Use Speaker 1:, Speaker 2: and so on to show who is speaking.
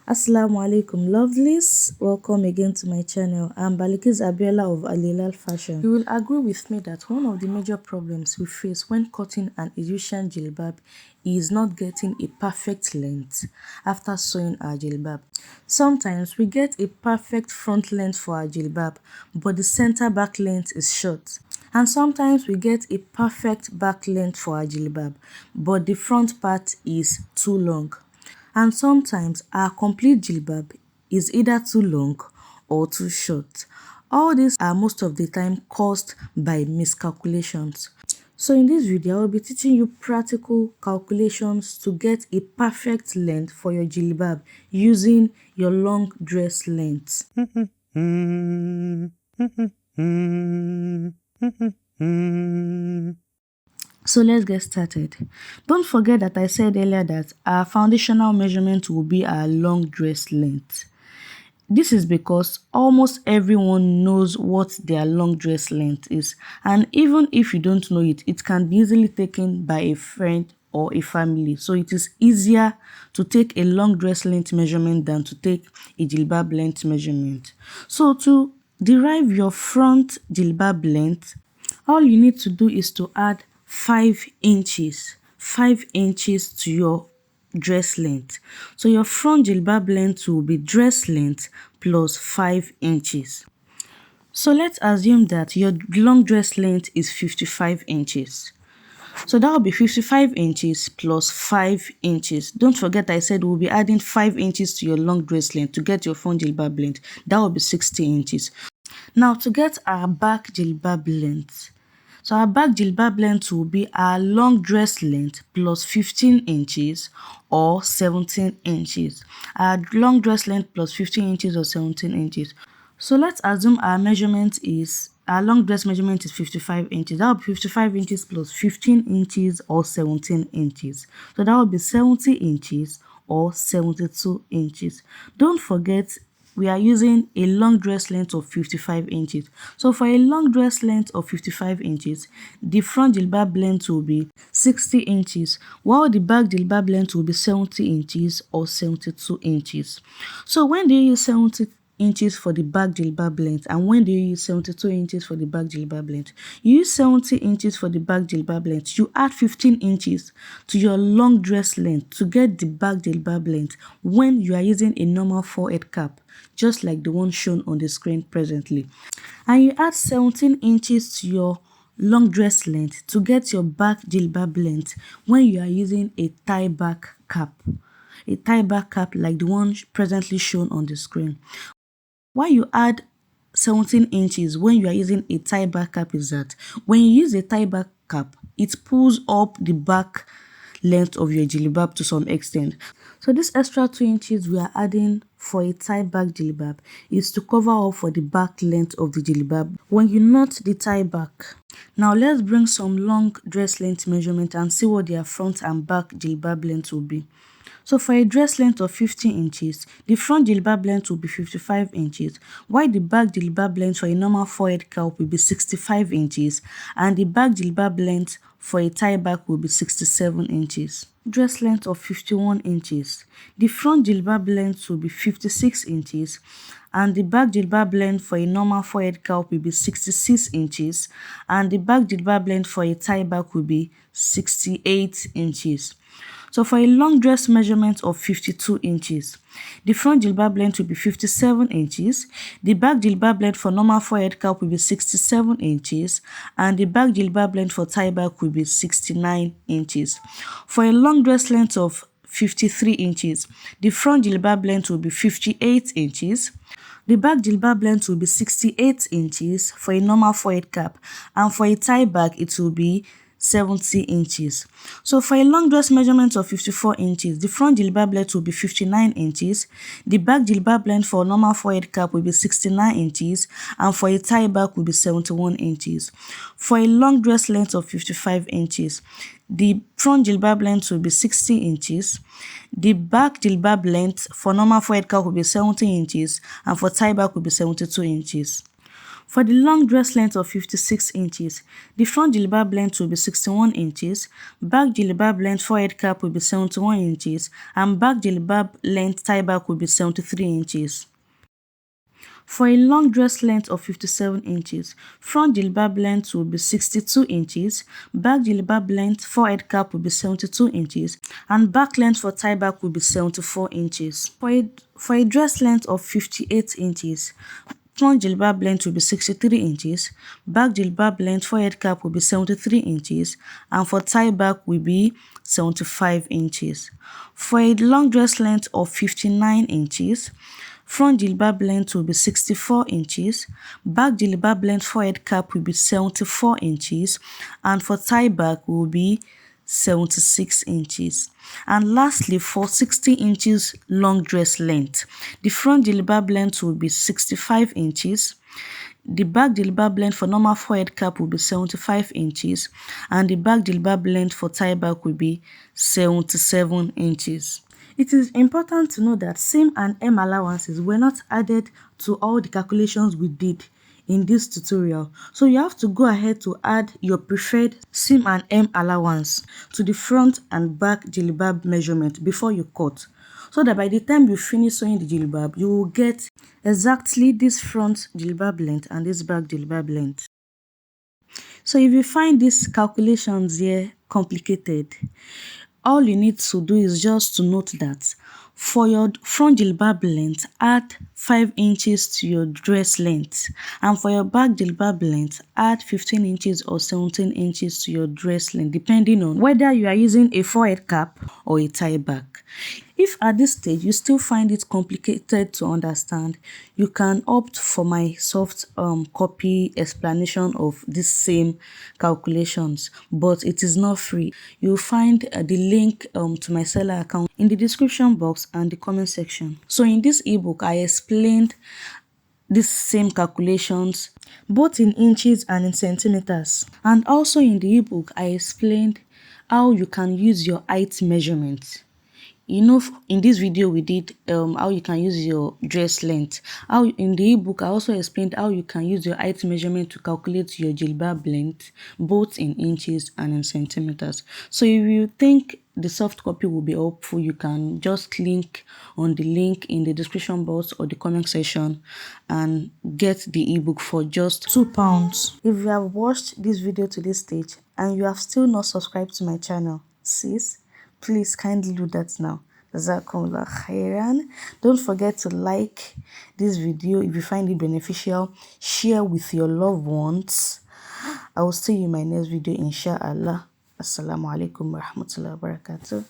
Speaker 1: Assalamu alaikum lovelies, welcome again to my channel. I'm Balikis Abiola of Al-Hilaal Fashion. You will agree with me that one of the major problems we face when cutting an Egyptian jilbab is not getting a perfect length after sewing our jilbab. Sometimes we get a perfect front length for our jilbab, but the center back length is short. And sometimes we get a perfect back length for our jilbab, but the front part is too long. And sometimes our complete jilbab is either too long or too short. All these are most of the time caused by miscalculations. So in this video, I will be teaching you practical calculations to get a perfect length for your jilbab using your long dress length. So let's get started. Don't forget that I said earlier that our foundational measurement will be our long dress length. This is because almost everyone knows what their long dress length is, and even if you don't know it, it can be easily taken by a friend or a family. So it is easier to take a long dress length measurement than to take a jilbab length measurement. So to derive your front jilbab length, all you need to do is to add 5 inches to your dress length. So your front jilbab length will be dress length plus 5 inches. So let's assume that your long dress length is 55 inches. So that will be 55 inches plus 5 inches. Don't forget I said we'll be adding 5 inches to your long dress length to get your front jilbab length. That will be 60 inches. Now to get our back jilbab length. So our back jilbab length will be our long dress length plus 15 inches or 17 inches. Our long dress length plus 15 inches or 17 inches. So let's assume our long dress measurement is 55 inches. That will be 55 inches plus 15 inches or 17 inches. So that will be 70 inches or 72 inches. Don't forget, we are using a long dress length of 55 inches. So for a long dress length of 55 inches, the front jilbab length will be 60 inches, while the back jilbab length will be 70 inches or 72 inches. So when do you use 70 inches for the back jilbab length and when do you use 72 inches for the back jilbab length? You use 70 inches for the back jilbab length. You add 15 inches to your long dress length to get the back jilbab length when you are using a normal forehead cap, just like the one shown on the screen presently. And you add 17 inches to your long dress length to get your back jilbab length when you are using a tie back cap. A tie back cap like the one presently shown on the screen. Why you add 17 inches when you are using a tie back cap is that when you use a tie back cap, it pulls up the back length of your jilbab to some extent. So this extra 2 inches we are adding for a tie back jilbab is to cover up for the back length of the jilbab when you knot the tie back. Now let's bring some long dress length measurement and see what their front and back jilbab length will be. So for a dress length of 50 inches, the front jilbab length will be 55 inches, while the back jilbab length for a normal forehead cap will be 65 inches, and the back jilbab length for a tie back will be 67 inches. Dress length of 51 inches. The front jilbab length will be 56 inches, and the back jilbab length for a normal forehead cap will be 66 inches, and the back jilbab length for a tie back will be 68 inches. So for a long dress measurement of 52 inches, the front jilbab length will be 57 inches, the back jilbab length for normal forehead cap will be 67 inches, and the back jilbab length for tie back will be 69 inches. For a long dress length of 53 inches, the front jilbab length will be 58 inches, the back jilbab length will be 68 inches for a normal forehead cap, and for a tie back it will be 70 inches. So for a long dress measurement of 54 inches, the front jilbab length will be 59 inches, the back jilbab length for normal forehead cap will be 69 inches, and for a tie back will be 71 inches. For a long dress length of 55 inches, the front jilbab length will be 60 inches, the back jilbab length for normal forehead cap will be 70 inches, and for tie back will be 72 inches. For the long dress length of 56 inches, the front jilbab length will be 61 inches, back jilbab length forehead cap will be 71 inches, and back jilbab length tie back will be 73 inches. For a long dress length of 57 inches, front jilbab length will be 62 inches, back jilbab length forehead cap will be 72 inches, and back length for tie back will be 74 inches. For a dress length of 58 inches, front jilbab length will be 63 inches, back jilbab length forehead cap will be 73 inches, and for tie back will be 75 inches. For a long dress length of 59 inches, front jilbab length will be 64 inches, back jilbab length forehead cap will be 74 inches, and for tie back will be 76 inches. And lastly, for 60 inches long dress length, the front jilbab length will be 65 inches, the back jilbab length for normal forehead cap will be 75 inches, and the back jilbab length for tie back will be 77 inches. It is important to know that seam and hem allowances were not added to all the calculations we did in this tutorial. So you have to go ahead to add your preferred seam and hem allowance to the front and back jilbab measurement before you cut, so that by the time you finish sewing the jilbab, you will get exactly this front jilbab length and this back jilbab length. So if you find these calculations here complicated, all you need to do is just to note that for your front jilbab length, add 5 inches to your dress length, and for your back jilbab length, add 15 inches or 17 inches to your dress length, depending on whether you are using a forehead cap or a tie back. If at this stage you still find it complicated to understand, you can opt for my soft copy explanation of these same calculations, but it is not free. You'll find the link to my seller account in the description box and the comment section. So in this ebook, I explained these same calculations both in inches and in centimeters, and also in the ebook I explained how you can use your height measurement. You know, in this video we did how you can use your dress length. How in the ebook I also explained how you can use your height measurement to calculate your jilbab length both in inches and in centimeters. So if you think the soft copy will be helpful, you can just click on the link in the description box or the comment section and get the ebook for just £2. If you have watched this video to this stage and you have still not subscribed to my channel, sis, please kindly do that now. Jazakumullah khairan. Don't forget to like this video if you find it beneficial. Share with your loved ones. I will see you in my next video, inshallah. Assalamu alaikum wa rahmatullahi wa barakatuh.